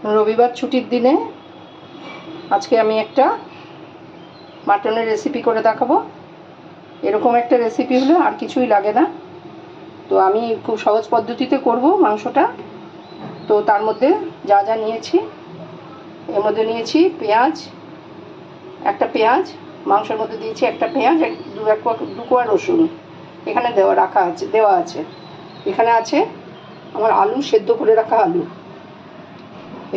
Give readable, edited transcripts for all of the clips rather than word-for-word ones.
রবিবার ছুটির দিনে আজকে আমি একটা মাটনের রেসিপি করে দেখাবো। এরকম একটা রেসিপি হলে আর কিছুই লাগে না। তো আমি খুব সহজ পদ্ধতিতে করব মাংসটা। তো তার মধ্যে যা যা নিয়েছি, এর মধ্যে নিয়েছি পেঁয়াজ, একটা পেঁয়াজ, মাংসের মধ্যে দিয়েছি একটা পেঁয়াজ, দু কোয়া রসুন এখানে দেওয়া আছে। এখানে আছে আমার আলু, সেদ্ধ করে রাখা আলু,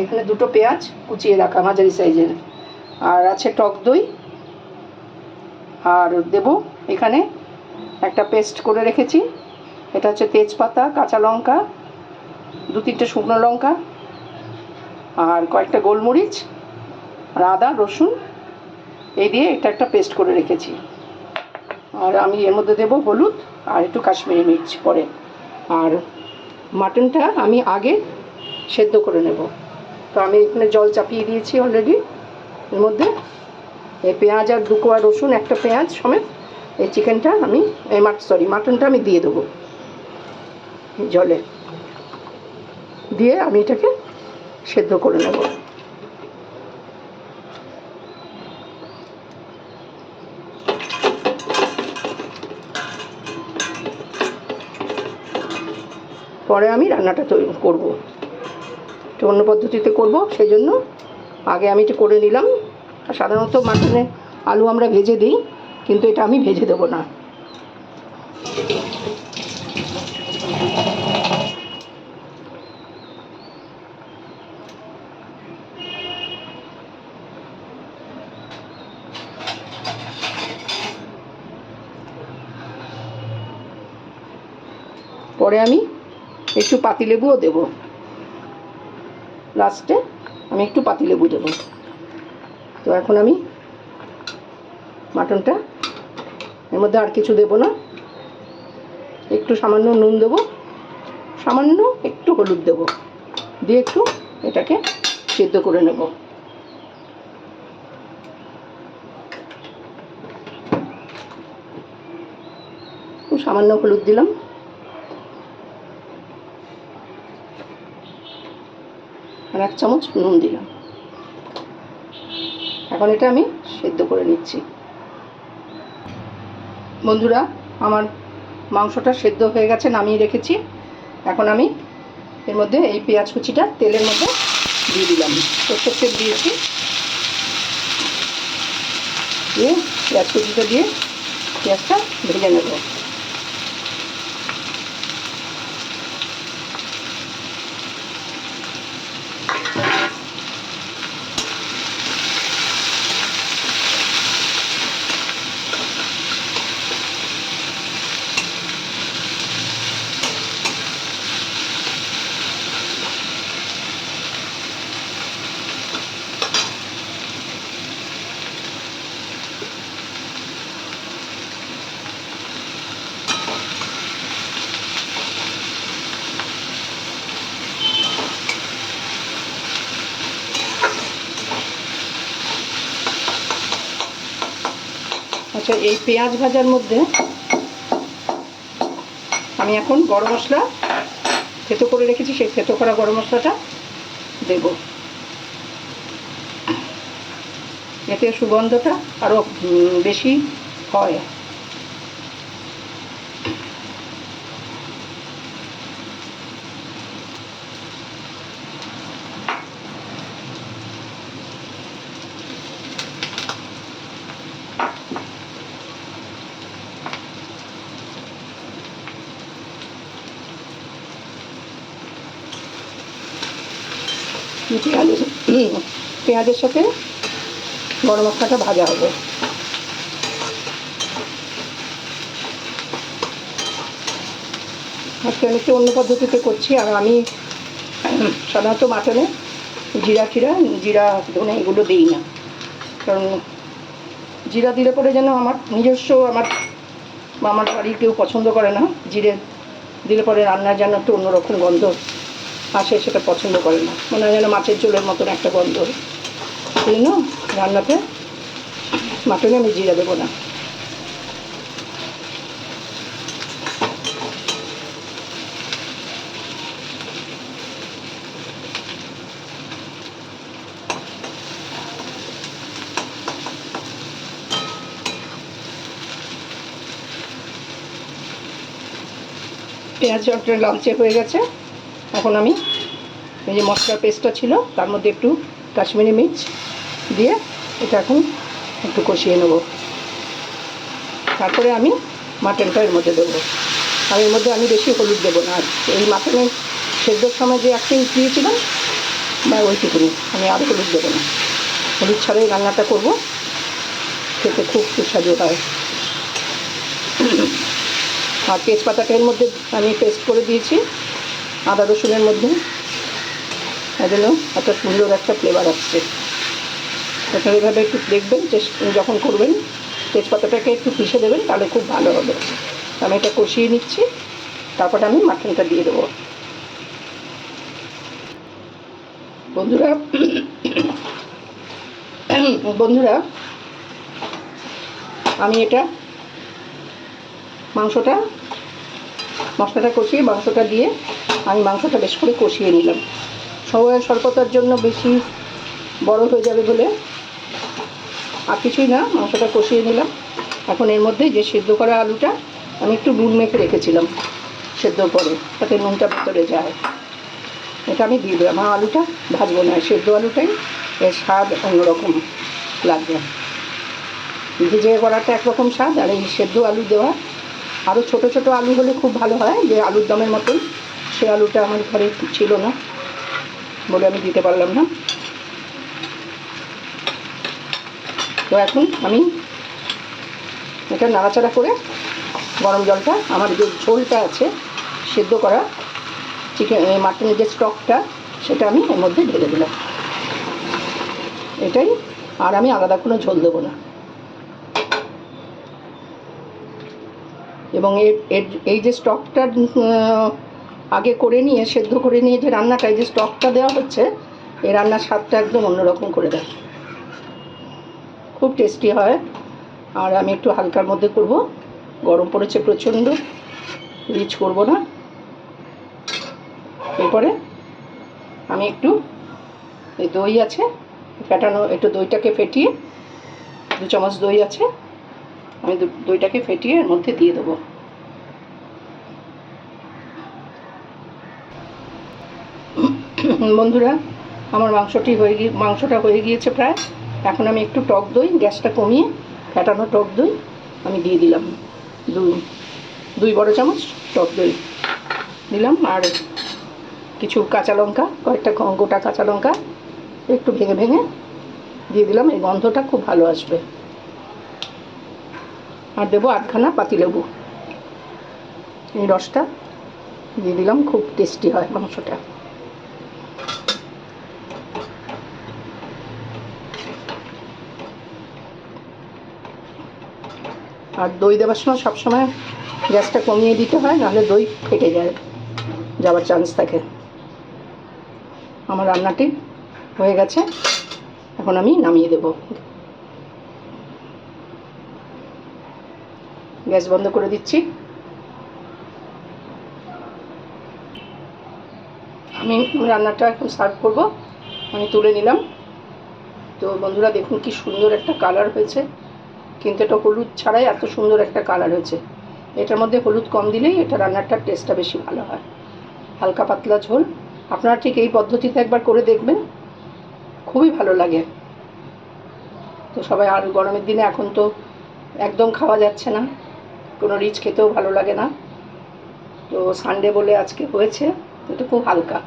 এখানে দুটো পেঁয়াজ কুচিয়ে রাখা মাঝারি সাইজের, আর আছে টক দই, আর দেব এখানে একটা পেস্ট করে রেখেছি, এটা হচ্ছে তেজপাতা, কাঁচা লঙ্কা, 2-3টে শুকনো লঙ্কা, আর কয়েকটা গোলমরিচ, আর আদা রসুন, এই দিয়ে এটা একটা পেস্ট করে রেখেছি। আর আমি এর মধ্যে দেব হলুদ আর একটু কাশ্মীরি মির্চ পরে। আর মাটনটা আমি আগে সেদ্ধ করে নেব। তো আমি এখানে জল চাপিয়ে দিয়েছি অলরেডি। এর মধ্যে এই পেঁয়াজ আর 2 কোয়া রসুন, একটা পেঁয়াজ সমেত এই চিকেনটা আমি মাটনটা আমি দিয়ে দেবো জলে, দিয়ে আমি এটাকে সেদ্ধ করে নেব। পরে আমি রান্নাটা তৈরি করবো, একটু অন্য পদ্ধতিতে করব, সেই জন্য আগে আমি এটা করে নিলাম। সাধারণত মাটনে আলু আমরা ভেজে দিই, কিন্তু এটা আমি ভেজে দেবো না। পরে আমি একটু পাতিলেবুও দেব, লাস্টে আমি একটু পাতিলেবু দেব। তো এখন আমি মাটনটা এর মধ্যে আর কিছু দেব না, একটু সামান্য নুন দেব, সামান্য একটু হলুদ দেব, দিয়ে একটু এটাকে সেদ্ধ করে নেব। খুব সামান্য হলুদ দিলাম, আর 1 চামচ নুন দিলাম। এখন এটা আমি সেদ্ধ করে নিচ্ছি। বন্ধুরা, আমার মাংসটা সেদ্ধ হয়ে গেছে, নামিয়ে রেখেছি। এখন আমি এর মধ্যে এই পেঁয়াজ কুচিটা তেলের মধ্যে দিয়ে দিলাম, সরষের তেল দিয়েছি, দিয়ে পেঁয়াজ কুচিটা দিয়ে পেঁয়াজটা ভেজে নেব। আচ্ছা, এই পেঁয়াজ ভাজার মধ্যে আমি এখন গরম মশলা থেতো করে রেখেছি, সেই থেতো করা গরম মশলাটা দেব। এতে সুগন্ধটা আরও বেশি হয়। পেঁয়াজের সাথে গরম মশলাটা ভাজা হবে। আজকে আমি একটু অন্য পদ্ধতিতে করছি, আর আমি সাধারণত মাটনে জিরা ধনে এগুলো দিই না, কারণ জিরা দিলে পরে যেন আমার বাড়ির কেউ পছন্দ করে না। জিরে দিলে পরে রান্নার যেন একটু অন্যরকম গন্ধ আসে, সেটা পছন্দ করে না, মনে হয় যেন মাছের ঝোলের মতন একটা গন্ধ। সেই জন্য রান্নাতে মাটনে আমি জিরা দেবো না। পেঁয়াজটা লালচে হয়ে গেছে। এখন আমি এই যে মশলার পেস্টটা ছিল তার মধ্যে একটু কাশ্মীরি মির্চ দিয়ে এটা এখন একটু কষিয়ে নেব। তারপরে আমি মাটনটা এর মধ্যে দেবো। আর এর মধ্যে আমি বেশি হলুদ দেবো না। আর এই মাটনের সেদ্ধর সময় যে একটা দিয়েছিলাম বা ওইটুকুনি, আমি আর হলুদ দেবো না। হলুদ ছাড়াই রান্নাটা করব, খেতে খুব সুস্বাদু হয়। আর তেজপাতাটা এর মধ্যে আমি পেস্ট করে দিয়েছি আদা রসুনের মধ্যে, এজন্য একটা সুন্দর একটা ফ্লেভার আসছে। এটা এইভাবে একটু দেখবেন, যখন করবেন তেজপাতাটাকে একটু পিষে দেবেন, তাহলে খুব ভালো হবে। আমি এটা কষিয়ে নিচ্ছি, তারপরে আমি মাটনটা দিয়ে দেবো। বন্ধুরা বন্ধুরা আমি এটা মশলাটা কষিয়ে মাংসটা দিয়ে আমি মাংসটা বেশ করে কষিয়ে নিলাম। সময়ের স্বল্পতার জন্য বেশি বড় হয়ে যাবে বলে আর কিছুই না, মাংসটা কষিয়ে নিলাম। এখন এর মধ্যে যে সেদ্ধ করা আলুটা আমি একটু নুন মেখে রেখেছিলাম সেদ্ধর পরে, তাতে নুনটা ভেতরে যায়, এটা আমি দিয়ে দিলাম। আমার আলুটা ভাজবো না, সেদ্ধ আলুটাই এর স্বাদ অন্যরকম লাগবে। ভিজে করাটা একরকম স্বাদ, আর এই সেদ্ধ আলু দেওয়া আরও ছোটো ছোটো আলু হলে খুব ভালো হয়, যে আলুর দমের মতন। সে আলুটা আমার ঘরে ছিল না বলে আমি দিতে পারলাম না। তো এখন আমি এটা নাড়াচাড়া করে গরম জলটা, আমার যে ঝোলটা আছে সেদ্ধ করা মাটনের যে স্টকটা, সেটা আমি এর মধ্যে ঢেলে দিলাম। এটাই, আর আমি আলাদা কোনো ঝোল দেবো না। এবং এই যে স্টকটা আগে করে নিয়ে সেদ্ধ করে নিয়ে যে রান্নাটা, এই যে স্টকটা দেওয়া হচ্ছে, এই রান্নার স্বাদটা একদম অন্যরকম করে দেয়, খুব টেস্টি হয়। আর আমি একটু হালকার মধ্যে করব, গরম পড়েছে প্রচণ্ড, রিচ করব না। এরপরে আমি একটু এই দই আছে ফেটানো, একটু দইটাকে ফেটিয়ে, 2 চামচ দই আছে, আমি দইটাকে ফেটিয়ে এর মধ্যে দিয়ে দেবো। বন্ধুরা আমার মাংসটা হয়ে গিয়েছে প্রায়। এখন আমি একটু টক দই, গ্যাসটা কমিয়ে ফেটানো টক দই আমি দিয়ে দিলাম, 2 বড় চামচ টক দই দিলাম। আর কিছু কাঁচা লঙ্কা, কয়েকটা গোটা কাঁচা লঙ্কা একটু ভেঙে ভেঙে দিয়ে দিলাম, এই গন্ধটা খুব ভালো আসবে। আর দেবো 8খানা পাতিলেবু, এই রসটা দিয়ে দিলাম, খুব টেস্টি হয় মাংসটা। আর দই দেওয়ার সময় সবসময় গ্যাসটা কমিয়ে দিতে হয়, নাহলে দই ফেটে যাওয়ার চান্স থাকে। আমার রান্নাটি হয়ে গেছে, এখন আমি নামিয়ে দেব। গ্যাস বন্ধ করে দিচ্ছি। আমি রান্নাটা এখন সার্ভ করব, আমি তুলে নিলাম। তো বন্ধুরা দেখুন কি সুন্দর একটা কালার হয়েছে, কিন্তু এটা হলুদ ছাড়াই এত সুন্দর একটা কালার হয়েছে। এটার মধ্যে হলুদ কম দিলেই এটা রান্নাটার টেস্টটা বেশি ভালো হয়। হালকা পাতলা ঝোল, আপনারা ঠিক এই পদ্ধতিতে একবার করে দেখবেন, খুবই ভালো লাগে। তো সবাই, আর গরমের দিনে এখন তো একদম খাওয়া যাচ্ছে না, কোনো রিচ খেতেও ভালো লাগে না। তো সানডে বলে আজকে হয়েছে, কিন্তু খুব হালকা।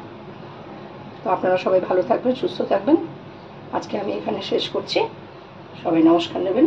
তো আপনারা সবাই ভালো থাকবেন, সুস্থ থাকবেন। আজকে আমি এখানে শেষ করছি। সবাই নমস্কার নেবেন।